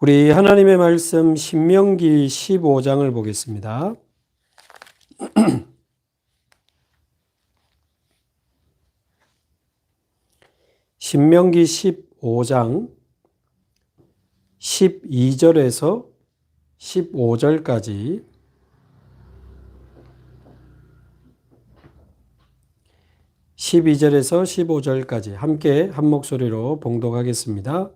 우리 하나님의 말씀 신명기 15장을 보겠습니다. 신명기 15장 12절에서 15절까지 함께 한 목소리로 봉독하겠습니다.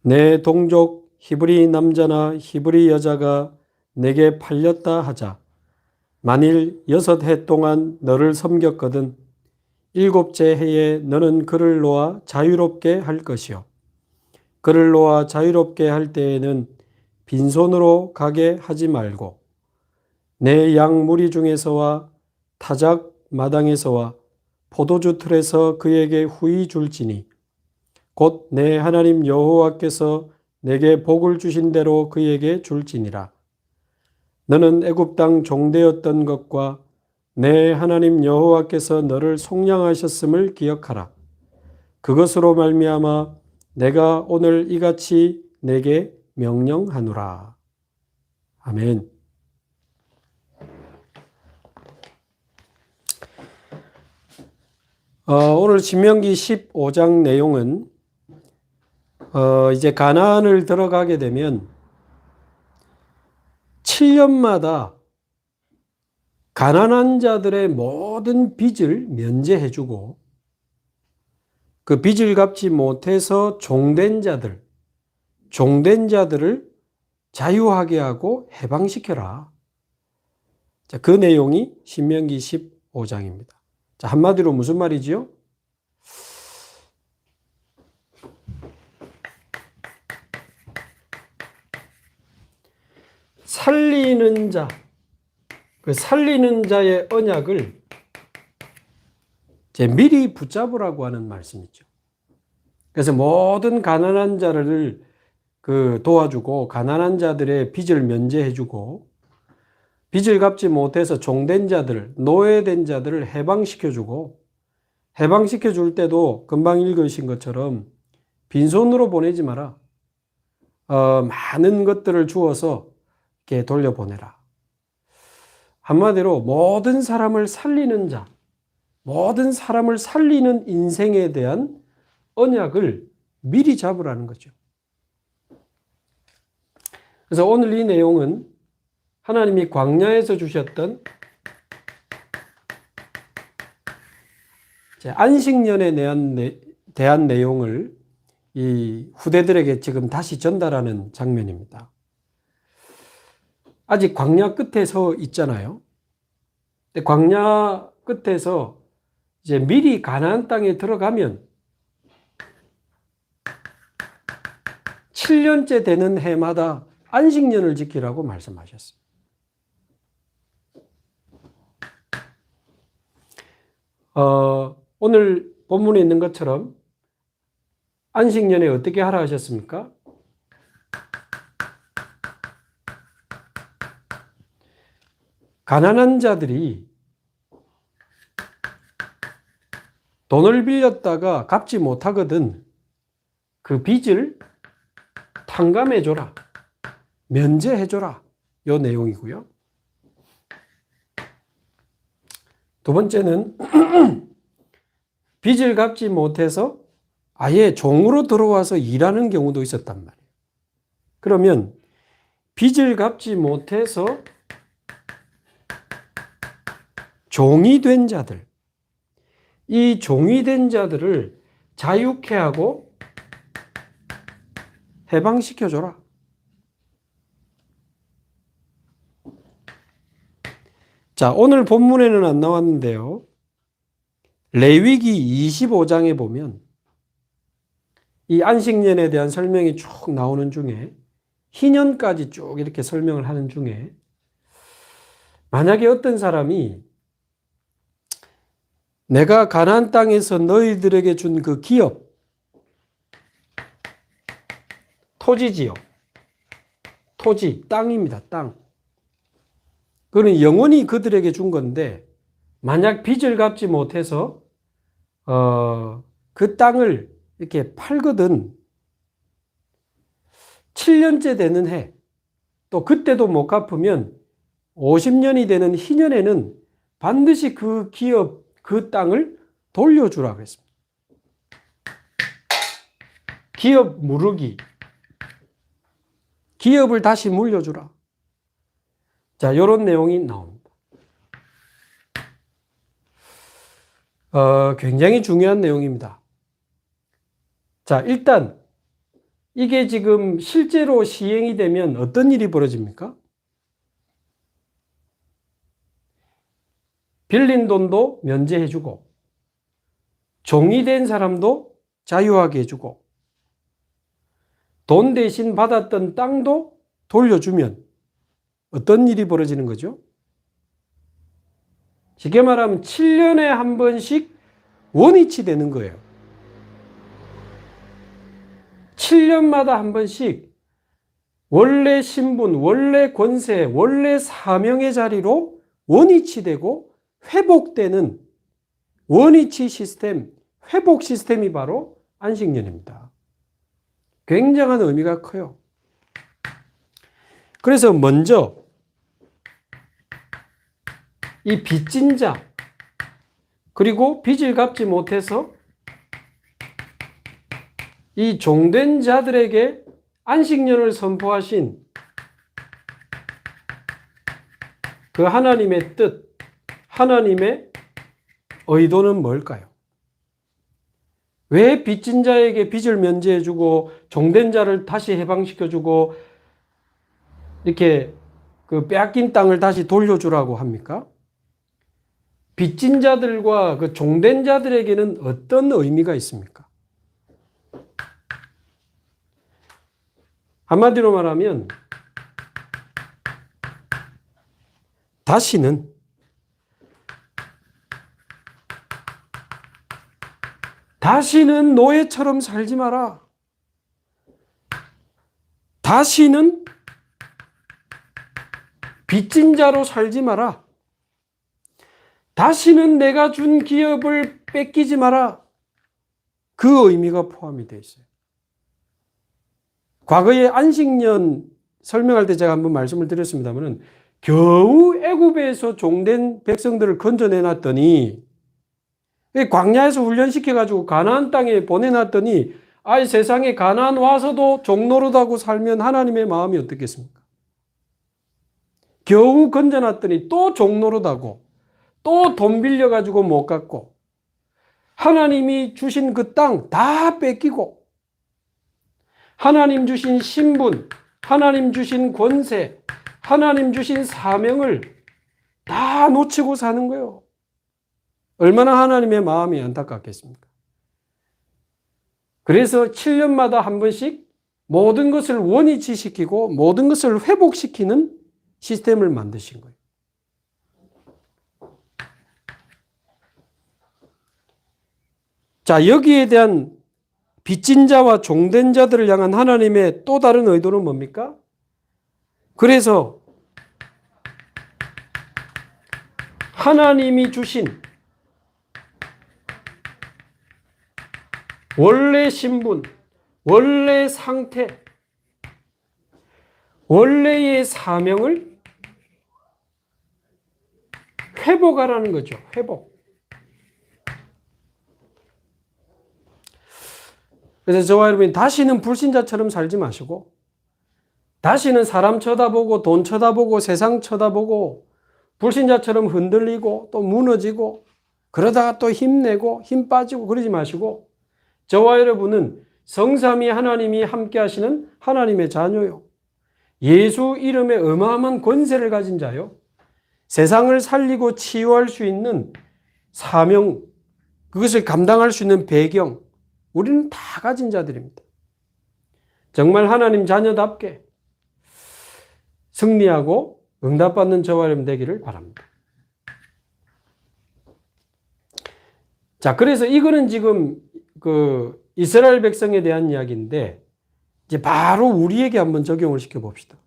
내 동족 히브리 남자나 히브리 여자가 내게 팔렸다 하자. 만일 6해 동안 너를 섬겼거든 7째 해에 너는 그를 놓아 자유롭게 할 것이요. 그를 놓아 자유롭게 할 때에는 빈손으로 가게 하지 말고 내 양 무리 중에서와 타작 마당에서와 포도주 틀에서 그에게 후히 줄지니 곧 내 하나님 여호와께서 내게 복을 주신 대로 그에게 줄지니라. 너는 애굽 땅 종되었던 것과 내 하나님 여호와께서 너를 속량하셨음을 기억하라. 그것으로 말미암아 내가 오늘 이같이 내게 명령하노라. 아멘. 오늘 신명기 15장 내용은 이제 가나안을 들어가게 되면 7년마다 가난한 자들의 모든 빚을 면제해주고 그 빚을 갚지 못해서 종된 자들을 자유하게 하고 해방시켜라. 자, 그 내용이 신명기 15장입니다. 자, 한마디로 무슨 말이지요? 살리는 자, 그 살리는 자의 언약을 이제 미리 붙잡으라고 하는 말씀이죠. 그래서 모든 가난한 자를 도와주고 가난한 자들의 빚을 면제해주고 빚을 갚지 못해서 종된 자들, 노예된 자들을 해방시켜주고 해방시켜줄 때도 금방 읽으신 것처럼 빈손으로 보내지 마라. 많은 것들을 주어서 이렇게 돌려보내라. 한마디로 모든 사람을 살리는 자, 모든 사람을 살리는 인생에 대한 언약을 미리 잡으라는 거죠. 그래서 오늘 이 내용은 하나님이 광야에서 주셨던 안식년에 대한 내용을 이 후대들에게 지금 다시 전달하는 장면입니다. 아직 광야 끝에 서 있잖아요. 근데 광야 끝에서 이제 미리 가나안 땅에 들어가면 7년째 되는 해마다 안식년을 지키라고 말씀하셨어요. 오늘 본문에 있는 것처럼 안식년에 어떻게 하라 하셨습니까? 가난한 자들이 돈을 빌렸다가 갚지 못하거든 그 빚을 탕감해줘라, 면제해줘라, 이 내용이고요. 두 번째는 빚을 갚지 못해서 아예 종으로 들어와서 일하는 경우도 있었단 말이에요. 그러면 빚을 갚지 못해서 종이 된 자들, 이 종이 된 자들을 자유케 하고 해방시켜줘라. 자, 오늘 본문에는 안 나왔는데요. 레위기 25장에 보면 이 안식년에 대한 설명이 쭉 나오는 중에 희년까지 쭉 이렇게 설명을 하는 중에 만약에 어떤 사람이 내가 가나안 땅에서 너희들에게 준 그 기업, 토지지요. 토지, 땅입니다. 땅. 그는 영원히 그들에게 준 건데 만약 빚을 갚지 못해서 그 땅을 이렇게 팔거든 7년째 되는 해, 또 그때도 못 갚으면 50년이 되는 희년에는 반드시 그 기업, 그 땅을 돌려주라고 했습니다. 기업 무르기. 기업을 다시 물려주라. 자, 이런 내용이 나옵니다. 굉장히 중요한 내용입니다. 자, 일단 이게 지금 실제로 시행이 되면 어떤 일이 벌어집니까? 빌린 돈도 면제해주고, 종이 된 사람도 자유하게 해주고, 돈 대신 받았던 땅도 돌려주면 어떤 일이 벌어지는 거죠? 쉽게 말하면 7년에 한 번씩 원위치 되는 거예요. 7년마다 한 번씩 원래 신분, 원래 권세, 원래 사명의 자리로 원위치되고 회복되는 원위치 시스템, 회복 시스템이 바로 안식년입니다. 굉장한 의미가 커요. 그래서 먼저 이 빚진 자, 그리고 빚을 갚지 못해서 이 종된 자들에게 안식년을 선포하신 그 하나님의 뜻, 하나님의 의도는 뭘까요? 왜 빚진 자에게 빚을 면제해주고 종된 자를 다시 해방시켜주고 이렇게 그 빼앗긴 땅을 다시 돌려주라고 합니까? 빚진 자들과 그 종된 자들에게는 어떤 의미가 있습니까? 한마디로 말하면 다시는 노예처럼 살지 마라. 다시는 빚진 자로 살지 마라. 다시는 내가 준 기업을 뺏기지 마라. 그 의미가 포함이 되어 있어요. 과거에 안식년 설명할 때 제가 한번 말씀을 드렸습니다만 겨우 애굽에서 종된 백성들을 건져내놨더니 광야에서 훈련시켜가지고 가나안 땅에 보내놨더니 아이 세상에 가나안 와서도 종노릇하고 살면 하나님의 마음이 어떻겠습니까? 겨우 건져놨더니 또 종노릇하고 또 돈 빌려가지고 못 갚고 하나님이 주신 그 땅 다 뺏기고 하나님 주신 신분, 하나님 주신 권세, 하나님 주신 사명을 다 놓치고 사는 거예요. 얼마나 하나님의 마음이 안타깝겠습니까? 그래서 7년마다 한 번씩 모든 것을 원위치시키고 모든 것을 회복시키는 시스템을 만드신 거예요. 자, 여기에 대한 빚진 자와 종된 자들을 향한 하나님의 또 다른 의도는 뭡니까? 그래서 하나님이 주신 원래 신분, 원래 상태, 원래의 사명을 회복하라는 거죠. 회복. 그래서 저와 여러분이 다시는 불신자처럼 살지 마시고 다시는 사람 쳐다보고 돈 쳐다보고 세상 쳐다보고 불신자처럼 흔들리고 또 무너지고 그러다가 또 힘내고 힘 빠지고 그러지 마시고 저와 여러분은 성삼위 하나님이 함께 하시는 하나님의 자녀요. 예수 이름에 어마어마한 권세를 가진 자요. 세상을 살리고 치유할 수 있는 사명, 그것을 감당할 수 있는 배경, 우리는 다 가진 자들입니다. 정말 하나님 자녀답게 승리하고 응답받는 저와 여러분 되기를 바랍니다. 자, 그래서 이거는 지금 그 이스라엘 백성에 대한 이야기인데 이제 바로 우리에게 한번 적용을 시켜 봅시다.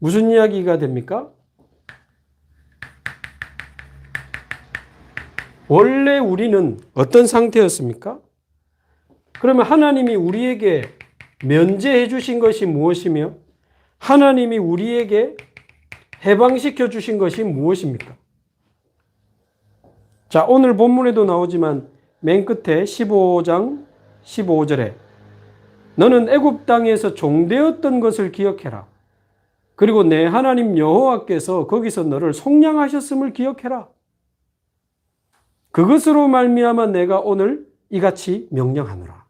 무슨 이야기가 됩니까? 원래 우리는 어떤 상태였습니까? 그러면 하나님이 우리에게 면제해 주신 것이 무엇이며 하나님이 우리에게 해방시켜 주신 것이 무엇입니까? 자, 오늘 본문에도 나오지만 맨 끝에 15장 15절에 너는 애굽 땅에서 종되었던 것을 기억해라. 그리고 내 하나님 여호와께서 거기서 너를 속량하셨음을 기억해라. 그것으로 말미암아 내가 오늘 이같이 명령하노라.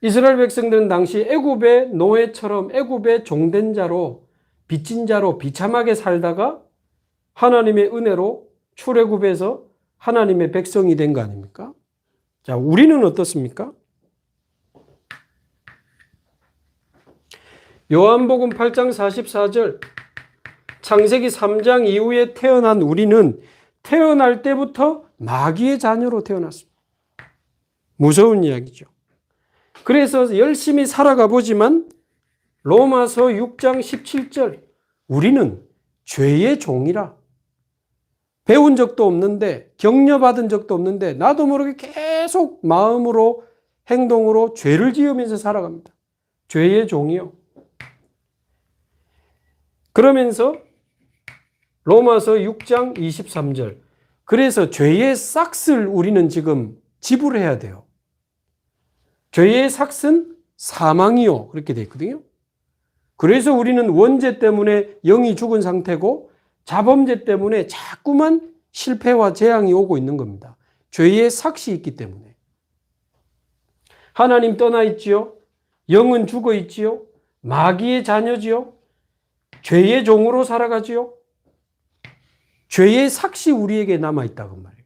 이스라엘 백성들은 당시 애굽의 노예처럼 애굽의 종된 자로 빚진 자로 비참하게 살다가 하나님의 은혜로 출애굽에서 하나님의 백성이 된 거 아닙니까? 자, 우리는 어떻습니까? 요한복음 8장 44절 창세기 3장 이후에 태어난 우리는 태어날 때부터 마귀의 자녀로 태어났습니다. 무서운 이야기죠. 그래서 열심히 살아가 보지만 로마서 6장 17절 우리는 죄의 종이라. 배운 적도 없는데 격려받은 적도 없는데 나도 모르게 계속 마음으로 행동으로 죄를 지으면서 살아갑니다. 죄의 종이요. 그러면서 로마서 6장 23절 그래서 죄의 삭을 우리는 지금 지불해야 돼요. 죄의 삭은 사망이요. 그렇게 되어 있거든요. 그래서 우리는 원죄 때문에 영이 죽은 상태고 자범죄 때문에 자꾸만 실패와 재앙이 오고 있는 겁니다. 죄의 삭이 있기 때문에. 하나님 떠나 있지요. 영은 죽어 있지요. 마귀의 자녀지요. 죄의 종으로 살아가지요. 죄의 삭이 우리에게 남아있다고 말이에요.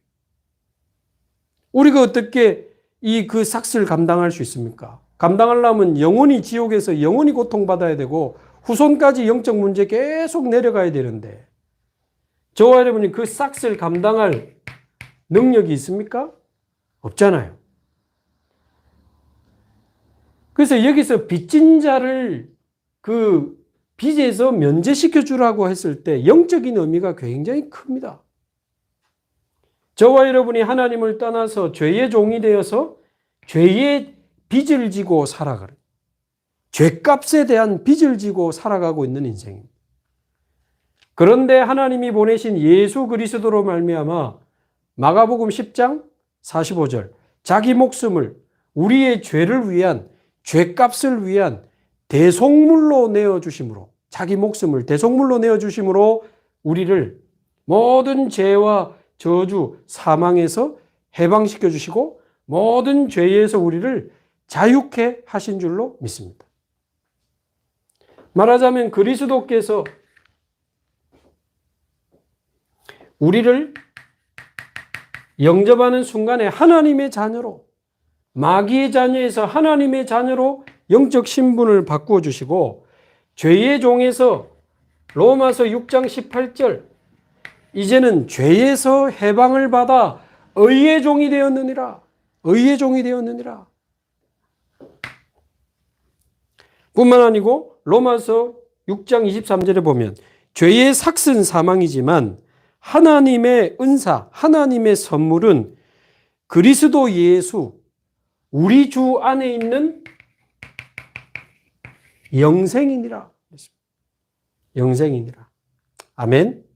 우리가 어떻게 그 삭을 감당할 수 있습니까? 감당하려면 영원히 지옥에서 영원히 고통받아야 되고 후손까지 영적 문제 계속 내려가야 되는데 저와 여러분이 그 삭을 감당할 능력이 있습니까? 없잖아요. 그래서 여기서 빚진 자를 그 빚에서 면제시켜 주라고 했을 때 영적인 의미가 굉장히 큽니다. 저와 여러분이 하나님을 떠나서 죄의 종이 되어서 죄의 빚을 지고 살아가는 죄값에 대한 빚을 지고 살아가고 있는 인생입니다. 그런데 하나님이 보내신 예수 그리스도로 말미암아 마가복음 10장 45절 자기 목숨을 우리의 죄를 위한 죄값을 위한 대속물로 내어주심으로 자기 목숨을 대속물로 내어주심으로 우리를 모든 죄와 저주, 사망에서 해방시켜 주시고 모든 죄에서 우리를 자유케 하신 줄로 믿습니다. 말하자면 그리스도께서 우리를 영접하는 순간에 하나님의 자녀로 마귀의 자녀에서 하나님의 자녀로 영적 신분을 바꾸어 주시고 죄의 종에서 로마서 6장 18절 이제는 죄에서 해방을 받아 의의 종이 되었느니라. 의의 종이 되었느니라. 뿐만 아니고 로마서 6장 23절에 보면 죄의 삭은 사망이지만 하나님의 은사, 하나님의 선물은 그리스도 예수, 우리 주 안에 있는 영생이니라. 영생이니라. 아멘.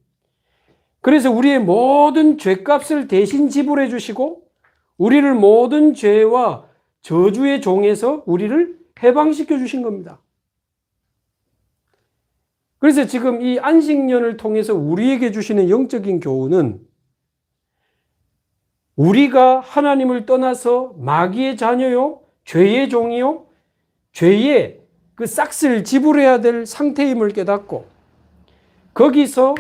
그래서 우리의 모든 죄값을 대신 지불해 주시고 우리를 모든 죄와 저주의 종에서 우리를 해방시켜 주신 겁니다. 그래서 지금 이 안식년을 통해서 우리에게 주시는 영적인 교훈은 우리가 하나님을 떠나서 마귀의 자녀요, 죄의 종이요, 죄의 그 싹스를 지불해야 될 상태임을 깨닫고 거기서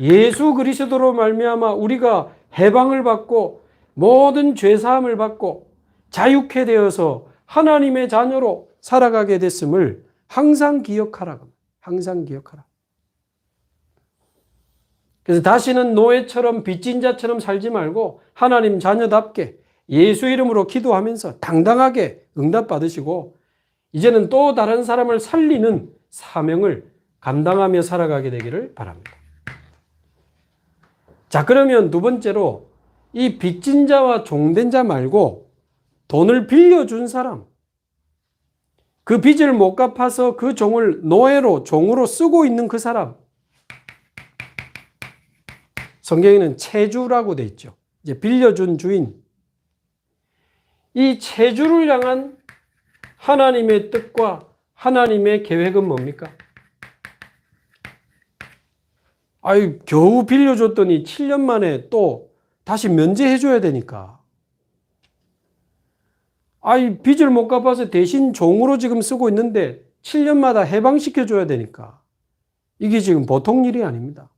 예수 그리스도로 말미암아 우리가 해방을 받고 모든 죄사함을 받고 자유케 되어서 하나님의 자녀로 살아가게 됐음을 항상 기억하라. 항상 기억하라. 그래서 다시는 노예처럼 빚진 자처럼 살지 말고 하나님 자녀답게 예수 이름으로 기도하면서 당당하게 응답받으시고 이제는 또 다른 사람을 살리는 사명을 감당하며 살아가게 되기를 바랍니다. 자, 그러면 두 번째로 이 빚진 자와 종된 자 말고 돈을 빌려준 사람, 그 빚을 못 갚아서 그 종을 노예로 종으로 쓰고 있는 그 사람, 성경에는 채주라고 돼 있죠. 이제 빌려준 주인. 이 채주를 향한 하나님의 뜻과 하나님의 계획은 뭡니까? 아유, 겨우 빌려줬더니 7년 만에 또 다시 면제해 줘야 되니까. 아이, 빚을 못 갚아서 대신 종으로 지금 쓰고 있는데 7년마다 해방시켜 줘야 되니까. 이게 지금 보통 일이 아닙니다.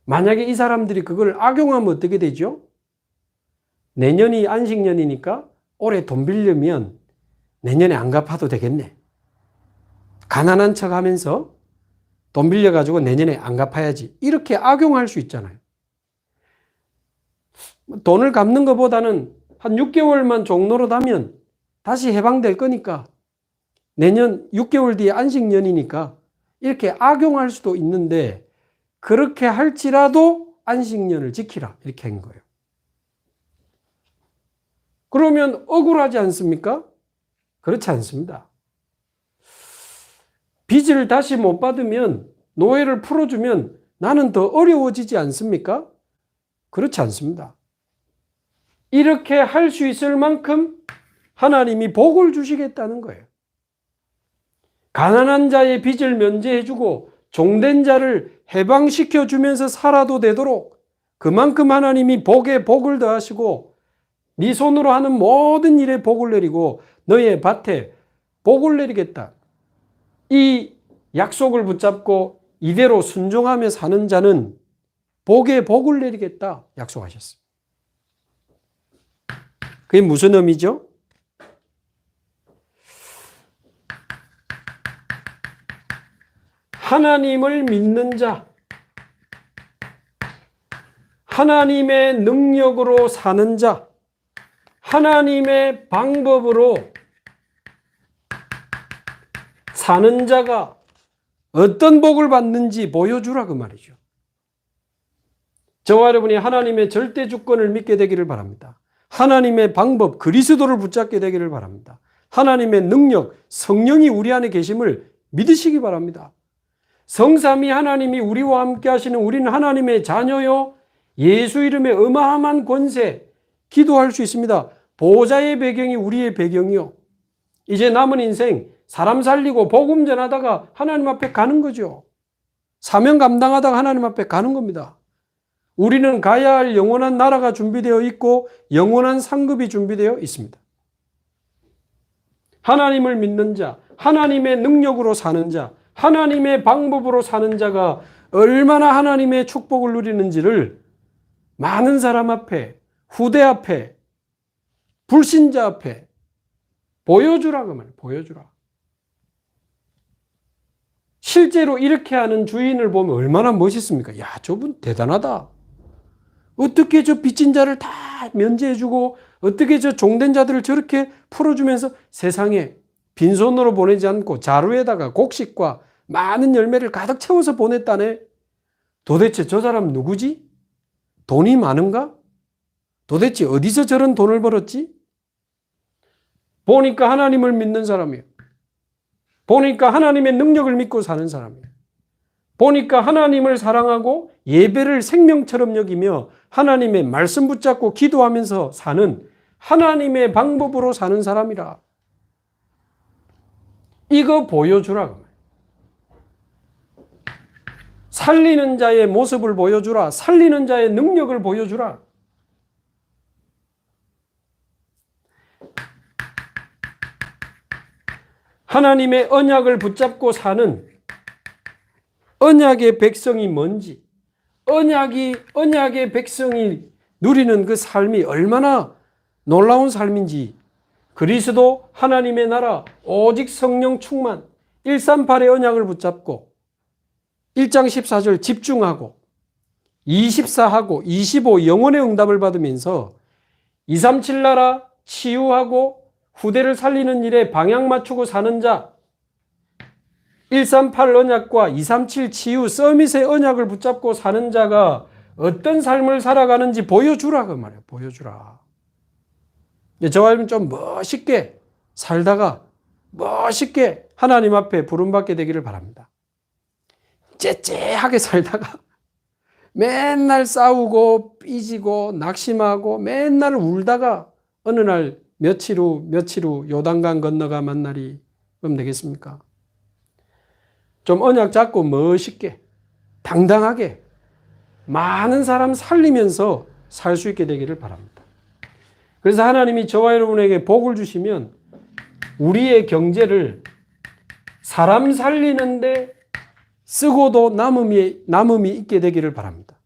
만약에 이 사람들이 그걸 악용하면 어떻게 되죠? 내년이 안식년이니까 올해 돈 빌려면 내년에 안 갚아도 되겠네. 가난한 척 하면서 돈 빌려가지고 내년에 안 갚아야지. 이렇게 악용할 수 있잖아요. 돈을 갚는 것보다는 한 6개월만 종노릇 하면 다시 해방될 거니까 내년 6개월 뒤에 안식년이니까 이렇게 악용할 수도 있는데 그렇게 할지라도 안식년을 지키라. 이렇게 한 거예요. 그러면 억울하지 않습니까? 그렇지 않습니다. 빚을 다시 못 받으면 노예를 풀어주면 나는 더 어려워지지 않습니까? 그렇지 않습니다. 이렇게 할 수 있을 만큼 하나님이 복을 주시겠다는 거예요. 가난한 자의 빚을 면제해주고 종된 자를 해방시켜 주면서 살아도 되도록 그만큼 하나님이 복에 복을 더하시고 네 손으로 하는 모든 일에 복을 내리고 너의 밭에 복을 내리겠다. 이 약속을 붙잡고 이대로 순종하며 사는 자는 복에 복을 내리겠다 약속하셨습니다. 그게 무슨 의미죠? 하나님을 믿는 자, 하나님의 능력으로 사는 자, 하나님의 방법으로 사는 자가 어떤 복을 받는지 보여주라 그 말이죠. 저와 여러분이 하나님의 절대 주권을 믿게 되기를 바랍니다. 하나님의 방법, 그리스도를 붙잡게 되기를 바랍니다. 하나님의 능력, 성령이 우리 안에 계심을 믿으시기 바랍니다. 성삼위 하나님이 우리와 함께 하시는 우리는 하나님의 자녀요. 예수 이름의 어마어마한 권세 기도할 수 있습니다. 보호자의 배경이 우리의 배경이요. 이제 남은 인생 사람 살리고 복음 전하다가 하나님 앞에 가는 거죠. 사명 감당하다가 하나님 앞에 가는 겁니다. 우리는 가야 할 영원한 나라가 준비되어 있고 영원한 상급이 준비되어 있습니다. 하나님을 믿는 자, 하나님의 능력으로 사는 자, 하나님의 방법으로 사는 자가 얼마나 하나님의 축복을 누리는지를 많은 사람 앞에, 후대 앞에, 불신자 앞에 보여주라 그 말이에요. 보여주라. 실제로 이렇게 하는 주인을 보면 얼마나 멋있습니까? 야, 저분 대단하다. 어떻게 저 빚진 자를 다 면제해주고 어떻게 저 종된 자들을 저렇게 풀어주면서 세상에 빈손으로 보내지 않고 자루에다가 곡식과 많은 열매를 가득 채워서 보냈다네. 도대체 저 사람 누구지? 돈이 많은가? 도대체 어디서 저런 돈을 벌었지? 보니까 하나님을 믿는 사람이에요. 보니까 하나님의 능력을 믿고 사는 사람이에요. 보니까 하나님을 사랑하고 예배를 생명처럼 여기며 하나님의 말씀 붙잡고 기도하면서 사는 하나님의 방법으로 사는 사람이라. 이거 보여주라. 살리는 자의 모습을 보여주라. 살리는 자의 능력을 보여주라. 하나님의 언약을 붙잡고 사는 언약의 백성이 뭔지, 언약의 백성이 누리는 그 삶이 얼마나 놀라운 삶인지, 그리스도 하나님의 나라, 오직 성령 충만, 138의 언약을 붙잡고 1장 14절 집중하고 24하고 25 영혼의 응답을 받으면서 237 나라 치유하고 후대를 살리는 일에 방향 맞추고 사는 자, 138 언약과 237 치유 서밋의 언약을 붙잡고 사는 자가 어떤 삶을 살아가는지 보여주라 그 말이에요. 보여주라. 저와 여러분 좀 멋있게 살다가 멋있게 하나님 앞에 부름받게 되기를 바랍니다. 째째하게 살다가 맨날 싸우고 삐지고 낙심하고 맨날 울다가 어느 날 며칠 후 요단강 건너가 만나리 그럼 되겠습니까? 좀 언약 잡고 멋있게 당당하게 많은 사람 살리면서 살 수 있게 되기를 바랍니다. 그래서 하나님이 저와 여러분에게 복을 주시면 우리의 경제를 사람 살리는데 쓰고도 남음이 있게 되기를 바랍니다.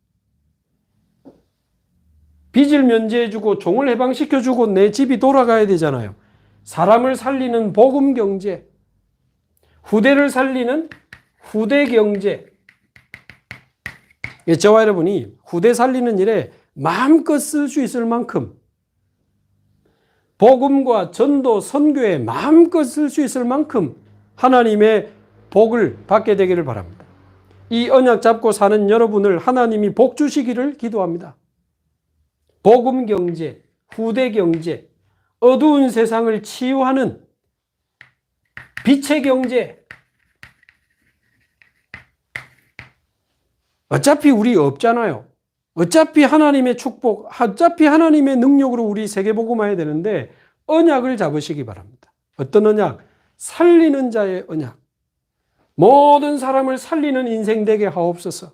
빚을 면제해주고 종을 해방시켜주고 내 집이 돌아가야 되잖아요. 사람을 살리는 복음 경제, 후대를 살리는 후대 경제. 저와 여러분이 후대 살리는 일에 마음껏 쓸 수 있을 만큼 복음과 전도, 선교에 마음껏 쓸 수 있을 만큼 하나님의 복을 받게 되기를 바랍니다. 이 언약 잡고 사는 여러분을 하나님이 복 주시기를 기도합니다. 복음 경제, 후대 경제, 어두운 세상을 치유하는 빛의 경제. 어차피 우리 없잖아요. 어차피 하나님의 축복, 어차피 하나님의 능력으로 우리 세계복음화해야 되는데 언약을 잡으시기 바랍니다. 어떤 언약? 살리는 자의 언약. 모든 사람을 살리는 인생 되게 하옵소서.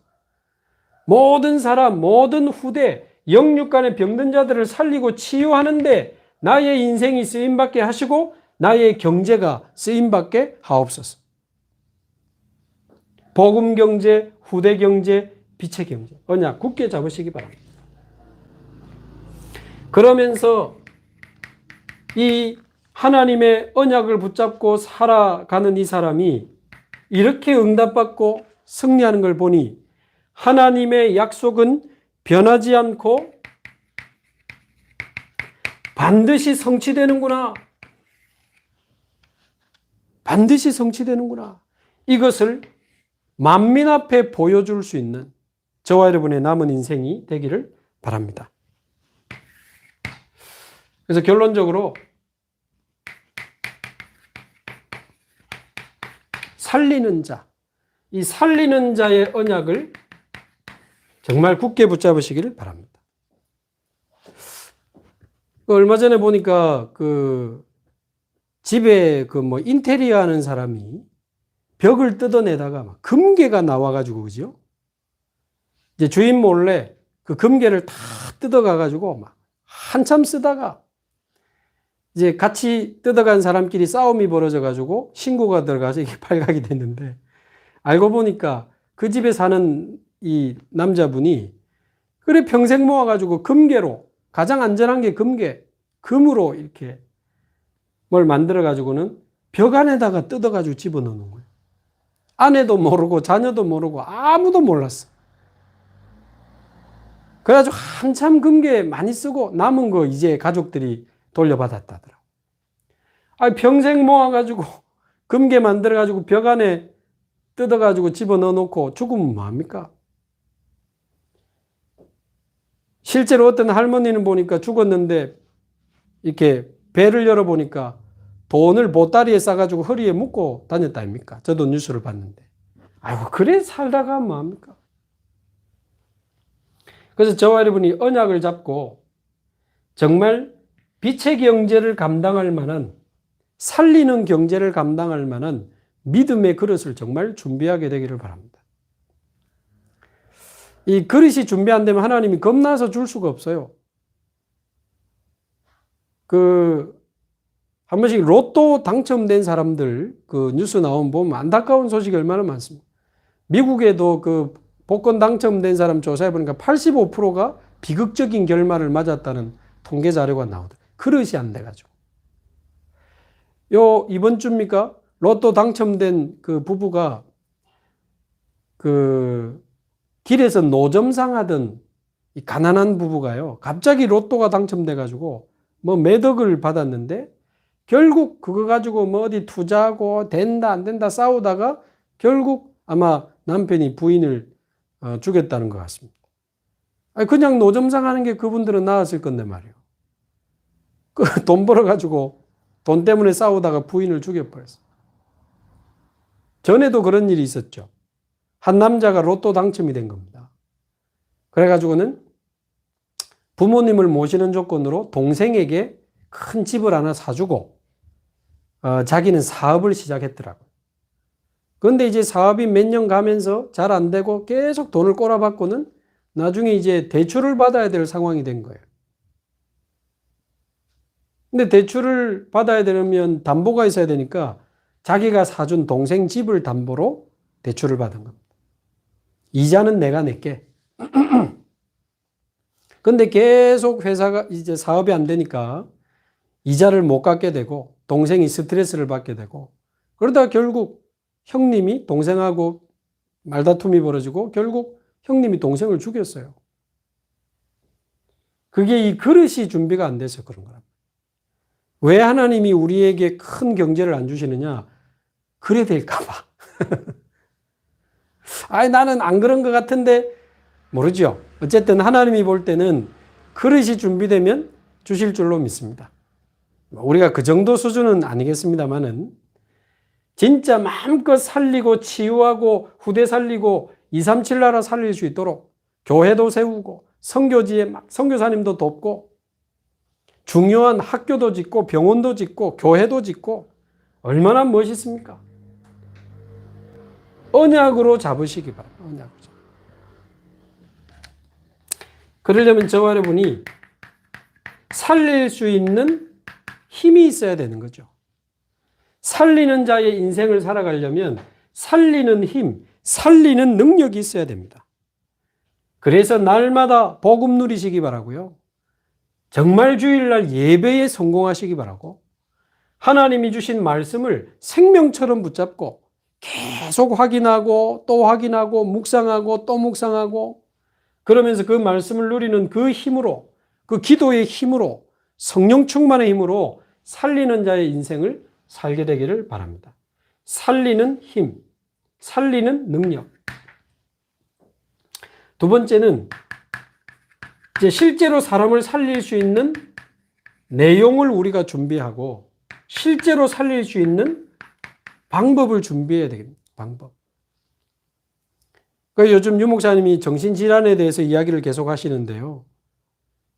모든 사람, 모든 후대, 영육 간의 병든 자들을 살리고 치유하는데 나의 인생이 쓰임받게 하시고 나의 경제가 쓰임받게 하옵소서. 복음 경제, 후대 경제, 빛의 경제, 언약 굳게 잡으시기 바랍니다. 그러면서 이 하나님의 언약을 붙잡고 살아가는 이 사람이 이렇게 응답받고 승리하는 걸 보니 하나님의 약속은 변하지 않고 반드시 성취되는구나. 반드시 성취되는구나. 이것을 만민 앞에 보여줄 수 있는 저와 여러분의 남은 인생이 되기를 바랍니다. 그래서 결론적으로 살리는 자, 이 살리는 자의 언약을 정말 굳게 붙잡으시기를 바랍니다. 얼마 전에 보니까 집에 인테리어 하는 사람이 벽을 뜯어내다가 막 금괴가 나와가지고, 그죠? 이제 주인 몰래 그 금괴를 다 뜯어가가지고 막 한참 쓰다가 이제 같이 뜯어간 사람끼리 싸움이 벌어져가지고 신고가 들어가서 이게 발각이 됐는데 알고 보니까 그 집에 사는 이 남자분이 그래 평생 모아가지고 금괴로 가장 안전한 게 금으로 이렇게 뭘 만들어가지고는 벽 안에다가 뜯어가지고 집어넣는 거예요. 아내도 모르고 자녀도 모르고 아무도 몰랐어. 그래가지고 한참 금괴 많이 쓰고 남은 거 이제 가족들이 돌려받았다더라고. 평생 모아가지고 금괴 만들어가지고 벽 안에 뜯어가지고 집어넣어놓고 죽으면 뭐합니까? 실제로 어떤 할머니는 보니까 죽었는데 이렇게 배를 열어보니까 돈을 보따리에 싸가지고 허리에 묶고 다녔다 아닙니까? 저도 뉴스를 봤는데. 아이고, 그래 살다가 뭐합니까? 그래서 저와 여러분이 언약을 잡고 정말 빛의 경제를 감당할 만한, 살리는 경제를 감당할 만한 믿음의 그릇을 정말 준비하게 되기를 바랍니다. 이 그릇이 준비 안 되면 하나님이 겁나서 줄 수가 없어요. 한 번씩 로또 당첨된 사람들 뉴스 나오면 보면 안타까운 소식이 얼마나 많습니다. 미국에도 복권 당첨된 사람 조사해 보니까 85%가 비극적인 결말을 맞았다는 통계 자료가 나오더라고요. 그릇이 안 돼가지고. 이번 주입니까? 로또 당첨된 부부가 길에서 노점상 하던 이 가난한 부부가요. 갑자기 로또가 당첨돼가지고 매덕을 받았는데 결국 그거 가지고 어디 투자하고 된다 안 된다 싸우다가 결국 아마 남편이 부인을 죽였다는 것 같습니다. 아니, 그냥 노점상 하는 게 그분들은 나았을 건데 말이에요. 그 돈 벌어가지고 돈 때문에 싸우다가 부인을 죽여버렸어요. 전에도 그런 일이 있었죠. 한 남자가 로또 당첨이 된 겁니다. 그래가지고는 부모님을 모시는 조건으로 동생에게 큰 집을 하나 사주고 자기는 사업을 시작했더라고요. 그런데 이제 사업이 몇 년 가면서 잘 안 되고 계속 돈을 꼬라박고는 나중에 이제 대출을 받아야 될 상황이 된 거예요. 근데 대출을 받아야 되려면 담보가 있어야 되니까 자기가 사준 동생 집을 담보로 대출을 받은 겁니다. 이자는 내가 낼게. 근데 계속 회사가 이제 사업이 안 되니까 이자를 못 갚게 되고 동생이 스트레스를 받게 되고 그러다가 결국 형님이 동생하고 말다툼이 벌어지고 결국 형님이 동생을 죽였어요. 그게 이 그릇이 준비가 안 돼서 그런 거랍니다. 왜 하나님이 우리에게 큰 경제를 안 주시느냐? 그래 될까봐. 아니, 나는 안 그런 것 같은데 모르죠. 어쨌든 하나님이 볼 때는 그릇이 준비되면 주실 줄로 믿습니다. 우리가 그 정도 수준은 아니겠습니다만은 진짜 마음껏 살리고 치유하고 후대 살리고 237 나라 살릴 수 있도록 교회도 세우고 선교지에 막 선교사님도 돕고 중요한 학교도 짓고 병원도 짓고 교회도 짓고 얼마나 멋있습니까? 언약으로 잡으시기 바랍니다. 언약으로. 그러려면 저와 여러분이 살릴 수 있는 힘이 있어야 되는 거죠. 살리는 자의 인생을 살아가려면 살리는 힘, 살리는 능력이 있어야 됩니다. 그래서 날마다 복음 누리시기 바라고요. 정말 주일날 예배에 성공하시기 바라고 하나님이 주신 말씀을 생명처럼 붙잡고 계속 확인하고 또 확인하고 묵상하고 또 묵상하고 그러면서 그 말씀을 누리는 그 힘으로 그 기도의 힘으로 성령 충만의 힘으로 살리는 자의 인생을 살게 되기를 바랍니다. 살리는 힘, 살리는 능력. 두 번째는 이제 실제로 사람을 살릴 수 있는 내용을 우리가 준비하고 실제로 살릴 수 있는 방법을 준비해야 되겠습니다. 방법. 그러니까 요즘 유 목사님이 정신질환에 대해서 이야기를 계속 하시는데요.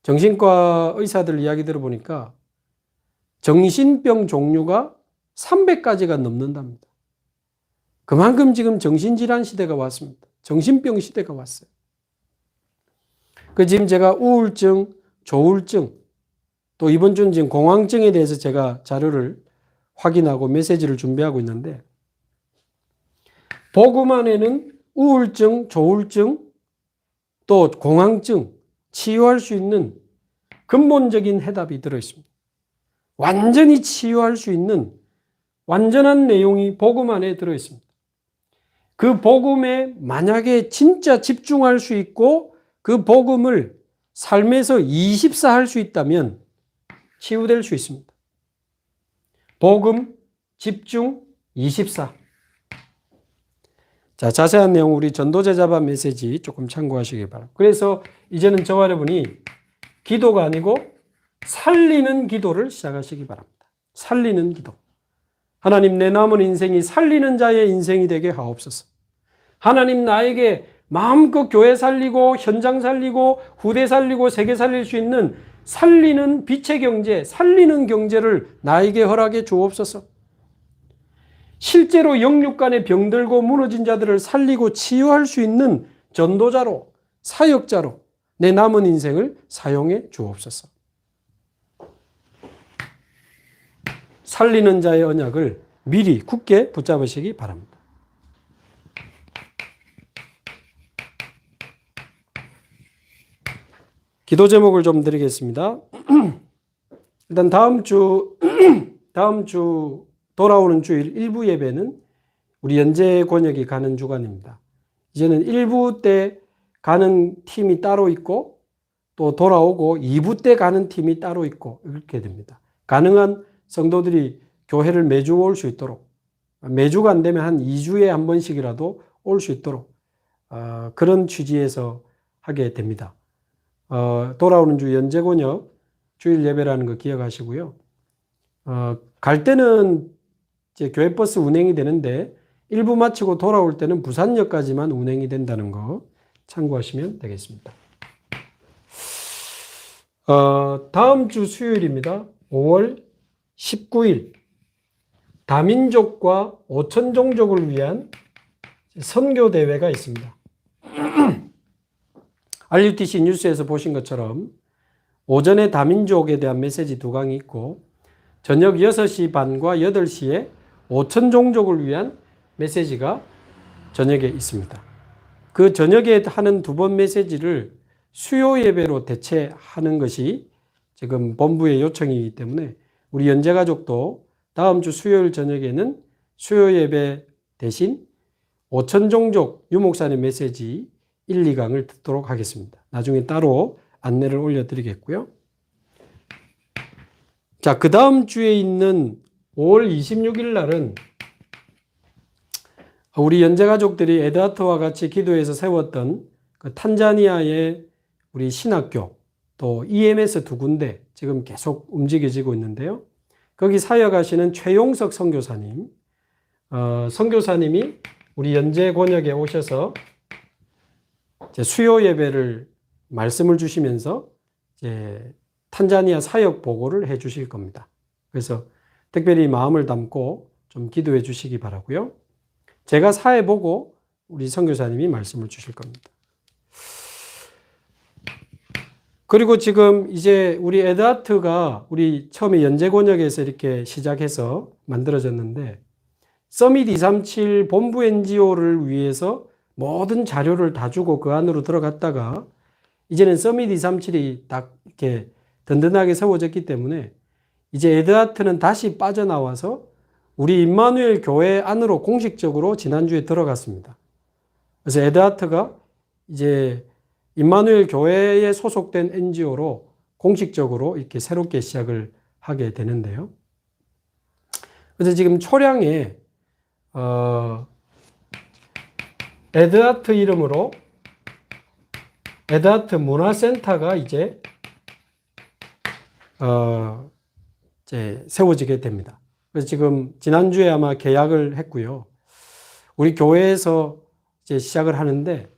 정신과 의사들 이야기 들어보니까 정신병 종류가 300가지가 넘는답니다. 그만큼 지금 정신질환 시대가 왔습니다. 정신병 시대가 왔어요. 지금 제가 우울증, 조울증, 또 이번 주는 지금 공황증에 대해서 제가 자료를 확인하고 메시지를 준비하고 있는데, 복음 안에는 우울증, 조울증, 또 공황증 치유할 수 있는 근본적인 해답이 들어있습니다. 완전히 치유할 수 있는 완전한 내용이 복음 안에 들어있습니다. 그 복음에 만약에 진짜 집중할 수 있고 그 복음을 삶에서 24 할 수 있다면 치유될 수 있습니다. 복음, 집중, 24. 자, 자세한 내용 우리 전도제자반 메시지 조금 참고하시기 바랍니다. 그래서 이제는 저와 여러분이 기도가 아니고 살리는 기도를 시작하시기 바랍니다. 살리는 기도. 하나님, 내 남은 인생이 살리는 자의 인생이 되게 하옵소서. 하나님, 나에게 마음껏 교회 살리고 현장 살리고 후대 살리고 세계 살릴 수 있는 살리는 빛의 경제, 살리는 경제를 나에게 허락해 주옵소서. 실제로 영육 간에 병들고 무너진 자들을 살리고 치유할 수 있는 전도자로, 사역자로 내 남은 인생을 사용해 주옵소서. 살리는 자의 언약을 미리 굳게 붙잡으시기 바랍니다. 기도 제목을 좀 드리겠습니다. 일단 다음 주 돌아오는 주일 1부 예배는 우리 연재 권역이 가는 주간입니다. 이제는 1부 때 가는 팀이 따로 있고 또 돌아오고 2부 때 가는 팀이 따로 있고 이렇게 됩니다. 가능한 성도들이 교회를 매주 올 수 있도록, 매주가 안 되면 한 2주에 한 번씩이라도 올 수 있도록 그런 취지에서 하게 됩니다. 돌아오는 주 연제곤역 주일 예배라는 거 기억하시고요. 갈 때는 이제 교회 버스 운행이 되는데 일부 마치고 돌아올 때는 부산역까지만 운행이 된다는 거 참고하시면 되겠습니다. 다음 주 수요일입니다. 5월 19일 다민족과 5천 종족을 위한 선교 대회가 있습니다. RUTC 뉴스에서 보신 것처럼 오전에 다민족에 대한 메시지 2강이 있고 저녁 6시 반과 8시에 5천 종족을 위한 메시지가 저녁에 있습니다. 그 저녁에 하는 2번 메시지를 수요 예배로 대체하는 것이 지금 본부의 요청이기 때문에 우리 연제가족도 다음 주 수요일 저녁에는 수요 예배 대신 5천 종족 유목사님 메시지 1, 2강을 듣도록 하겠습니다. 나중에 따로 안내를 올려드리겠고요. 자, 그 다음 주에 있는 5월 26일 날은 우리 연제가족들이 에드하트와 같이 기도해서 세웠던 그 탄자니아의 우리 신학교 또 EMS 2군데 지금 계속 움직여지고 있는데요. 거기 사역하시는 최용석 선교사님, 선교사님이 우리 연제곤역에 오셔서 이제 수요 예배를 말씀을 주시면서 이제 탄자니아 사역 보고를 해 주실 겁니다. 그래서 특별히 마음을 담고 좀 기도해 주시기 바라고요. 제가 사회 보고 우리 선교사님이 말씀을 주실 겁니다. 그리고 지금 이제 우리 에드하트가 우리 처음에 연제곤역에서 이렇게 시작해서 만들어졌는데 서밋 237 본부 NGO를 위해서 모든 자료를 다 주고 그 안으로 들어갔다가 이제는 서밋 237이 딱 이렇게 든든하게 세워졌기 때문에 이제 에드하트는 다시 빠져나와서 우리 임마누엘 교회 안으로 공식적으로 지난주에 들어갔습니다. 그래서 에드하트가 이제 임마누엘 교회에 소속된 NGO로 공식적으로 이렇게 새롭게 시작을 하게 되는데요. 그래서 지금 초량에 에드하트 이름으로 에드하트 문화센터가 이제 세워지게 됩니다. 그래서 지금 지난주에 아마 계약을 했고요. 우리 교회에서 이제 시작을 하는데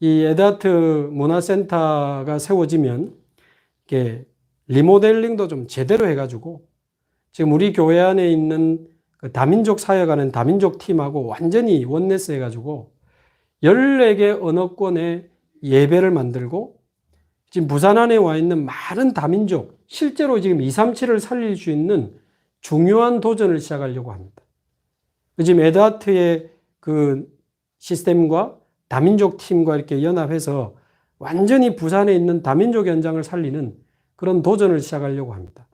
이 에드하트 문화센터가 세워지면 이게 리모델링도 좀 제대로 해가지고 지금 우리 교회 안에 있는 그 다민족 사역하는 다민족 팀하고 완전히 원네스 해가지고 14개 언어권의 예배를 만들고 지금 부산 안에 와 있는 많은 다민족, 실제로 지금 237을 살릴 수 있는 중요한 도전을 시작하려고 합니다. 지금 에드하트의 그 시스템과 다민족 팀과 이렇게 연합해서 완전히 부산에 있는 다민족 현장을 살리는 그런 도전을 시작하려고 합니다.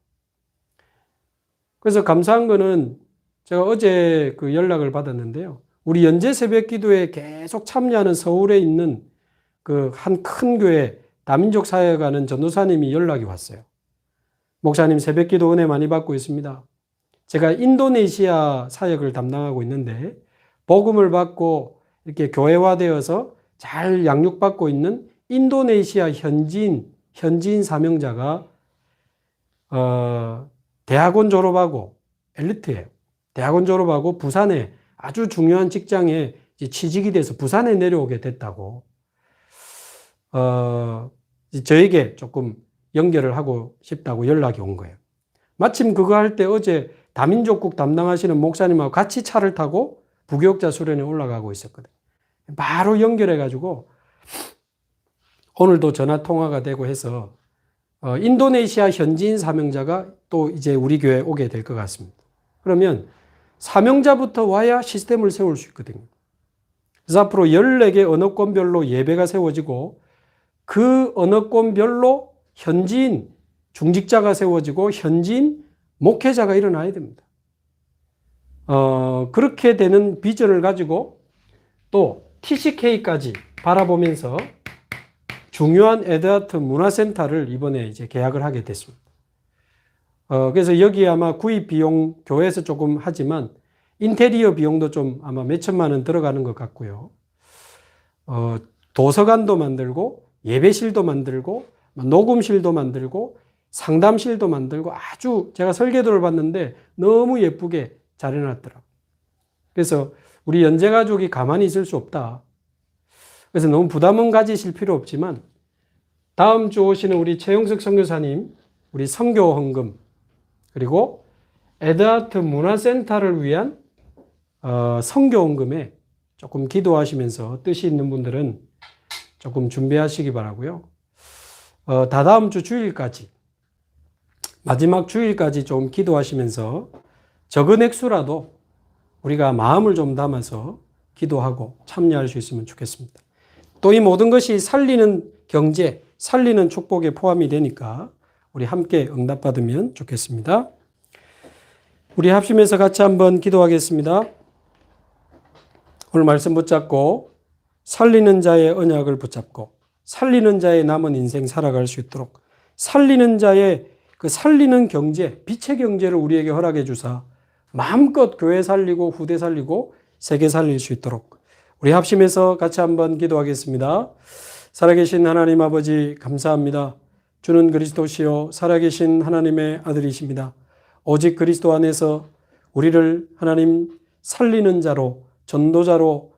그래서 감사한 거는 제가 어제 그 연락을 받았는데요. 우리 연제 새벽 기도에 계속 참여하는 서울에 있는 그 한 큰 교회 다민족 사역하는 전도사님이 연락이 왔어요. 목사님 새벽 기도 은혜 많이 받고 있습니다. 제가 인도네시아 사역을 담당하고 있는데 복음을 받고 이렇게 교회화되어서 잘 양육받고 있는 인도네시아 현지인 사명자가 대학원 졸업하고 엘리트예요. 대학원 졸업하고 부산에 아주 중요한 직장에 취직이 돼서 부산에 내려오게 됐다고 저에게 조금 연결을 하고 싶다고 연락이 온 거예요. 마침 그거 할 때 어제 다민족국 담당하시는 목사님하고 같이 차를 타고 부교육자 수련회 올라가고 있었거든요. 바로 연결해가지고 오늘도 전화 통화가 되고 해서 인도네시아 현지인 사명자가 또 이제 우리 교회에 오게 될 것 같습니다. 그러면 사명자부터 와야 시스템을 세울 수 있거든요. 그래서 앞으로 14개 언어권별로 예배가 세워지고 그 언어권별로 현지인 중직자가 세워지고 현지인 목회자가 일어나야 됩니다. 그렇게 되는 비전을 가지고 또 TCK까지 바라보면서 중요한 에드하트 문화센터를 이번에 이제 계약을 하게 됐습니다. 그래서 여기 아마 구입 비용 교회에서 조금 하지만 인테리어 비용도 좀 아마 몇 천만 원 들어가는 것 같고요. 도서관도 만들고 예배실도 만들고 녹음실도 만들고 상담실도 만들고 아주 제가 설계도를 봤는데 너무 예쁘게 잘 해놨더라고요. 그래서 우리 연재가족이 가만히 있을 수 없다. 그래서 너무 부담은 가지실 필요 없지만 다음 주 오시는 우리 최용석 선교사님, 우리 선교 헌금, 그리고 에드하트 문화센터를 위한 선교 헌금에 조금 기도하시면서 뜻이 있는 분들은 조금 준비하시기 바라고요. 다다음 주 주일까지, 마지막 주일까지 좀 기도하시면서 적은 액수라도 우리가 마음을 좀 담아서 기도하고 참여할 수 있으면 좋겠습니다. 또 이 모든 것이 살리는 경제, 살리는 축복에 포함이 되니까 우리 함께 응답받으면 좋겠습니다. 우리 합심해서 같이 한번 기도하겠습니다. 오늘 말씀 붙잡고 살리는 자의 언약을 붙잡고 살리는 자의 남은 인생 살아갈 수 있도록 살리는 자의 그 살리는 경제, 빛의 경제를 우리에게 허락해 주사 마음껏 교회 살리고 후대 살리고 세계 살릴 수 있도록 우리 합심해서 같이 한번 기도하겠습니다. 살아계신 하나님 아버지 감사합니다. 주는 그리스도시요 살아계신 하나님의 아들이십니다. 오직 그리스도 안에서 우리를 하나님 살리는 자로 전도자로